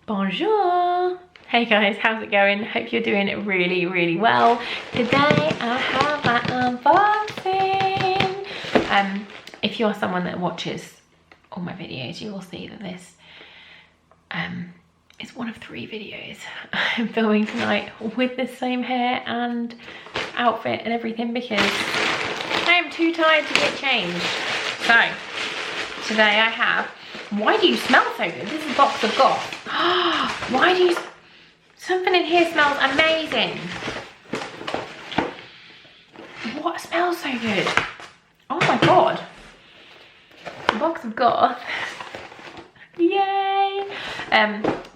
Bonjour! Hey guys, how's it going? Hope you're doing really, really well. Today I have my unboxing. If you're someone that watches all my videos, you will see that this is one of 3 videos I'm filming tonight with the same hair and outfit and everything because I am too tired to get changed. So, today I have, why do you smell so good? This is a box of Goth. Why do you, something in here smells amazing. What smells so good? Oh my God. A box of Goth. Yay.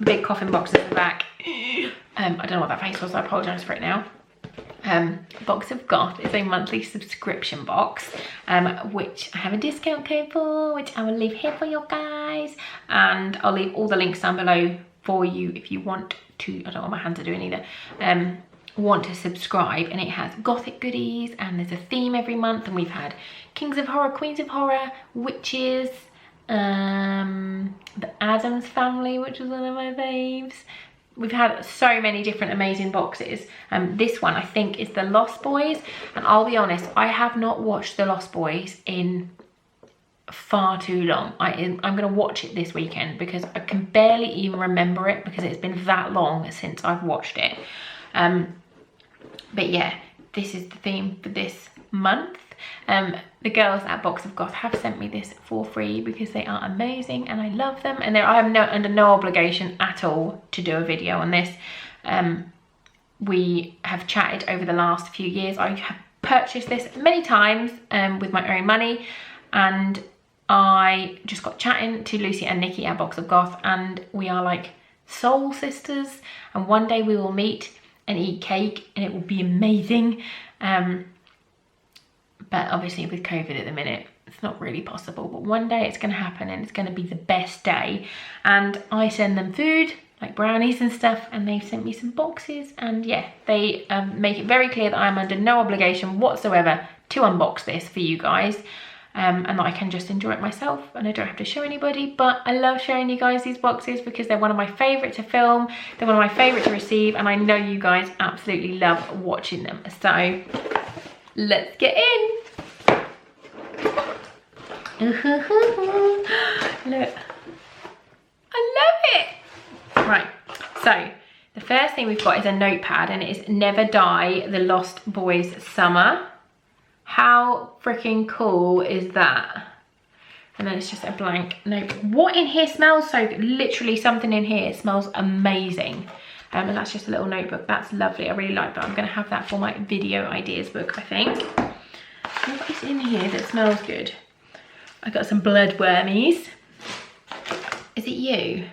Big coffin box at the back. I don't know what that face was, I apologise for it now. Box of Goth is a monthly subscription box, which I have a discount code for, which I will leave here for you guys, and I'll leave all the links down below for you if you want to. I don't know what my hands are doing either. Want to subscribe, and it has gothic goodies, and there's a theme every month, and we've had Kings of Horror, Queens of Horror, witches, the Addams Family, which was one of my faves. We've had so many different amazing boxes. This one I think is the Lost Boys, and I'll be honest, I have not watched the Lost Boys in far too long. I'm gonna watch it this weekend because I can barely even remember it because it's been that long since I've watched it. But yeah, this is the theme for this month. The girls at Box of Goth have sent me this for free because they are amazing and I love them, and I am under no obligation at all to do a video on this. We have chatted over the last few years. I have purchased this many times with my own money, and I just got chatting to Lucy and Nikki at Box of Goth, and we are like soul sisters, and one day we will meet and eat cake and it will be amazing. But obviously with COVID at the minute, it's not really possible. But one day it's going to happen and it's going to be the best day. And I send them food, like brownies and stuff, and they've sent me some boxes. And yeah, they make it very clear that I'm under no obligation whatsoever to unbox this for you guys. And that I can just enjoy it myself and I don't have to show anybody. But I love showing you guys these boxes because they're one of my favourite to film. They're one of my favourite to receive. And I know you guys absolutely love watching them. So let's get in. Look, I love it. Right, so the first thing we've got is a notepad, and it is Never Die, the Lost Boys Summer. How freaking cool is that? And then it's just a blank note. What in here smells so good? Literally something in here smells amazing. And that's just a little notebook. That's lovely. I really like that. I'm going to have that for my video ideas book, I think. What is in here that smells good? I got some blood wormies. Is it you?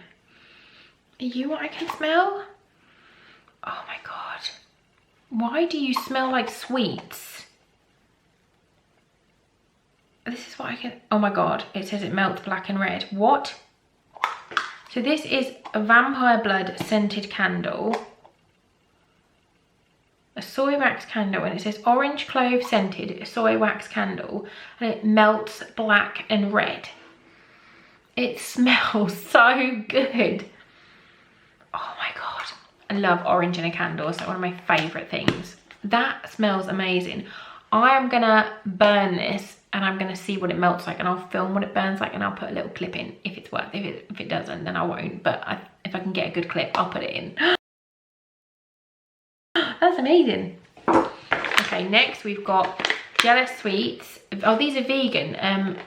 Are you what I can smell? Oh my God. Why do you smell like sweets? This is what I can, oh my God. It says it melts black and red. What? So this is a vampire blood scented candle. A soy wax candle, and it says orange clove scented soy wax candle, and it melts black and red. It smells so good. Oh my God. I love orange in a candle. It's like one of my favourite things. That smells amazing. I am gonna burn this and I'm gonna see what it melts like, and I'll film what it burns like, and I'll put a little clip in if it's worth it. If it doesn't, then I won't, but if I can get a good clip, I'll put it in. That's amazing. Okay, next we've got Jealous Sweets. Oh, these are vegan.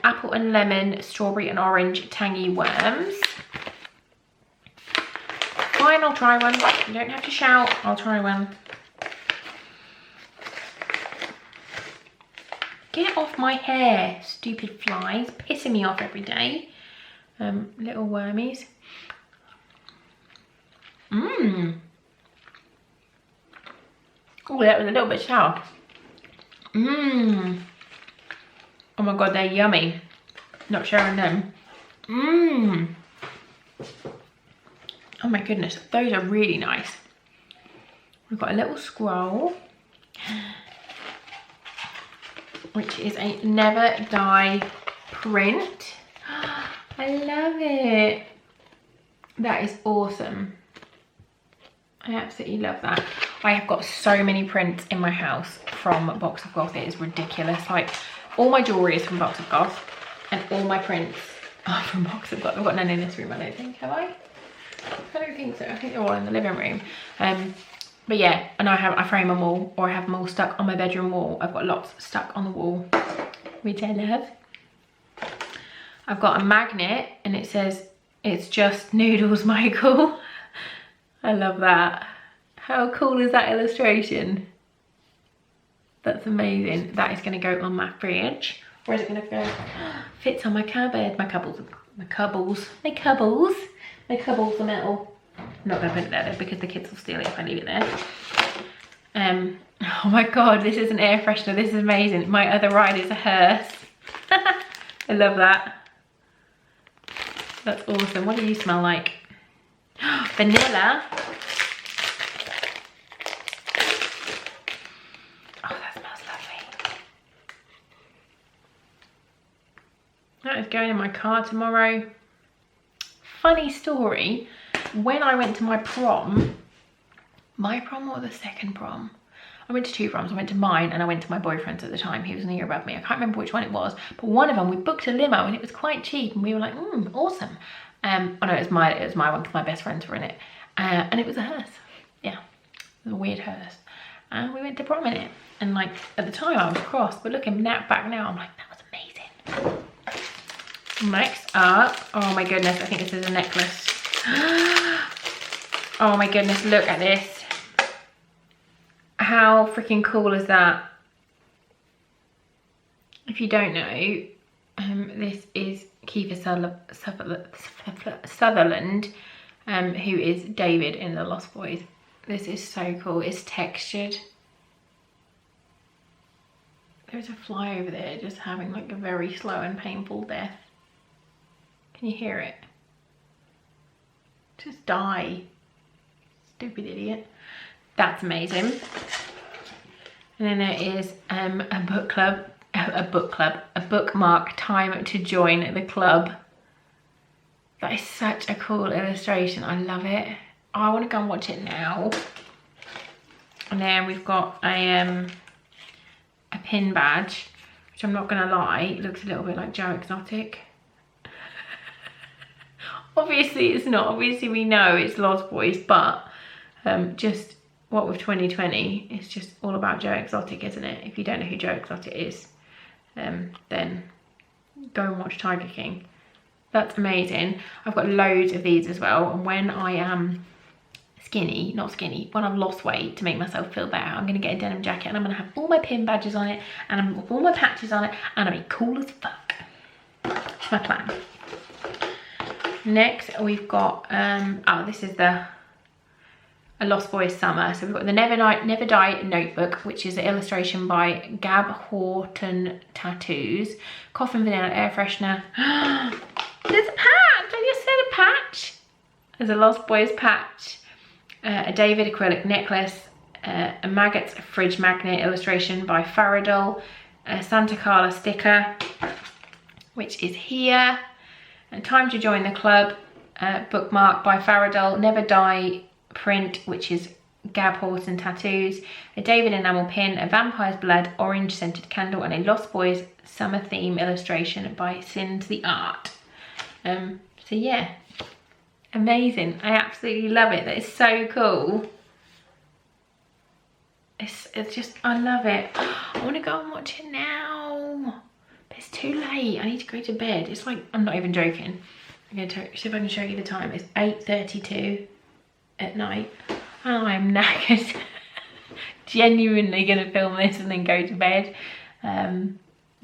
Apple and lemon, strawberry and orange tangy worms. Fine, I'll try one. You don't have to shout. I'll try one. Get off my hair, stupid flies. Pissing me off every day. Little wormies. Mmm. Oh, that was a little bit sour. Mmm. Oh my God, they're yummy. Not sharing them. Mmm. Oh my goodness, those are really nice. We've got a little scroll, which is a Never Die print. I love it. That is awesome. I absolutely love that. I have got so many prints in my house from Box of Goth. It is ridiculous. Like, all my jewellery is from Box of Goth, and all my prints are from Box of Goth. I've got none in this room, I don't think, have I? I don't think so. I think they're all in the living room. But yeah, and I frame them all, or I have them all stuck on my bedroom wall. I've got lots stuck on the wall, which I love. I've got a magnet, and it says, "It's just noodles, Michael." I love that. How cool is that illustration? That's amazing. That is going to go on my fridge. Where is it going to go? Fits on my cupboard. My cupboards are metal. I'm not going to put it there though, because the kids will steal it if I leave it there. Oh my god, this is an air freshener. This is amazing. My other ride is a hearse. I love that. That's awesome. What do you smell like? Vanilla. Oh, that smells lovely. That is going in my car tomorrow. Funny story, when I went to my prom or the second prom? I went to two proms. I went to mine and I went to my boyfriend's at the time. He was a year above me. I can't remember which one it was, but one of them we booked a limo and it was quite cheap and we were like, awesome. Oh no, it was my one because my best friends were in it. And it was a hearse. Yeah, it was a weird hearse. And we went to prom in it. And like, at the time I was cross, but looking back now, I'm like, that was amazing. Next up, oh my goodness, I think this is a necklace. Oh my goodness, look at this. How freaking cool is that? If you don't know, this is Kiefer Sutherland, who is David in The Lost Boys. This is so cool. It's textured. There's a fly over there just having like a very slow and painful death. Can you hear it? Just die. Stupid idiot. That's amazing. And then there is a bookmark, time to join the club. That is such a cool illustration. I love it. Oh, I want to go and watch it now. And then we've got a pin badge, which I'm not gonna lie, it looks a little bit like Joe Exotic. Obviously it's not. Obviously we know it's Lost Boys, but just what with 2020, it's just all about Joe Exotic, isn't it? If you don't know who Joe Exotic is, then go and watch Tiger King. That's amazing. I've got loads of these as well, and when I am when I've lost weight to make myself feel better, I'm gonna get a denim jacket and I'm gonna have all my pin badges on it and I'm with all my patches on it and I'll be cool as fuck. That's my plan. Next we've got this is a Lost Boys Summer. So we've got the Never Die Notebook, which is an illustration by Gab Horton Tattoos. Coffin Vanilla Air Freshener. There's a patch! I just said a patch. There's a Lost Boys patch. A David acrylic necklace. A Maggots fridge magnet illustration by Faradol. A Santa Carla sticker, which is here. And Time to Join the Club. Bookmark by Faradol. Never Die print, which is Gab Horton Tattoos, a David enamel pin, a Vampire's Blood orange scented candle, and a Lost Boys summer theme illustration by Sins the Art. So yeah, amazing. I absolutely love it. That is so cool. It's just, I love it. I want to go and watch it now, but it's too late. I need to go to bed. It's like, I'm not even joking. I'm going to see if I can show you the time. It's 8:32 at night and I'm knackered. Genuinely gonna film this and then go to bed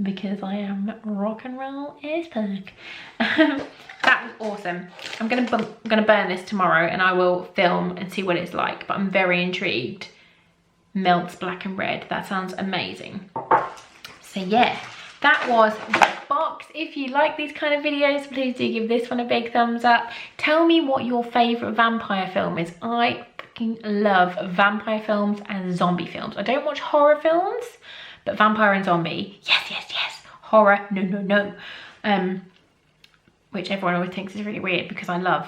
because I am rock and roll as fuck. That was awesome. I'm gonna burn this tomorrow and I will film and see what it's like, but I'm very intrigued. Melts black and red. That sounds amazing. So yeah, that was the box. If you like these kind of videos, please do give this one a big thumbs up. Tell me what your favourite vampire film is. I fucking love vampire films and zombie films. I don't watch horror films, but vampire and zombie, yes, yes, yes. Horror, no, no, no. Which everyone always thinks is really weird because I love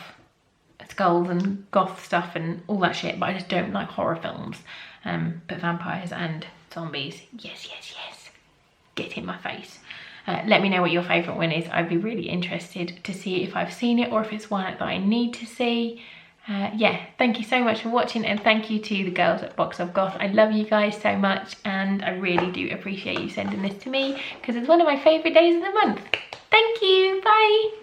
skulls and goth stuff and all that shit, but I just don't like horror films. But vampires and zombies, yes, yes, yes. Get in my face. Let me know what your favourite one is. I'd be really interested to see if I've seen it or if it's one that I need to see. Yeah, thank you so much for watching, and thank you to the girls at Box of Goth. I love you guys so much, and I really do appreciate you sending this to me because it's one of my favourite days of the month. Thank you, bye.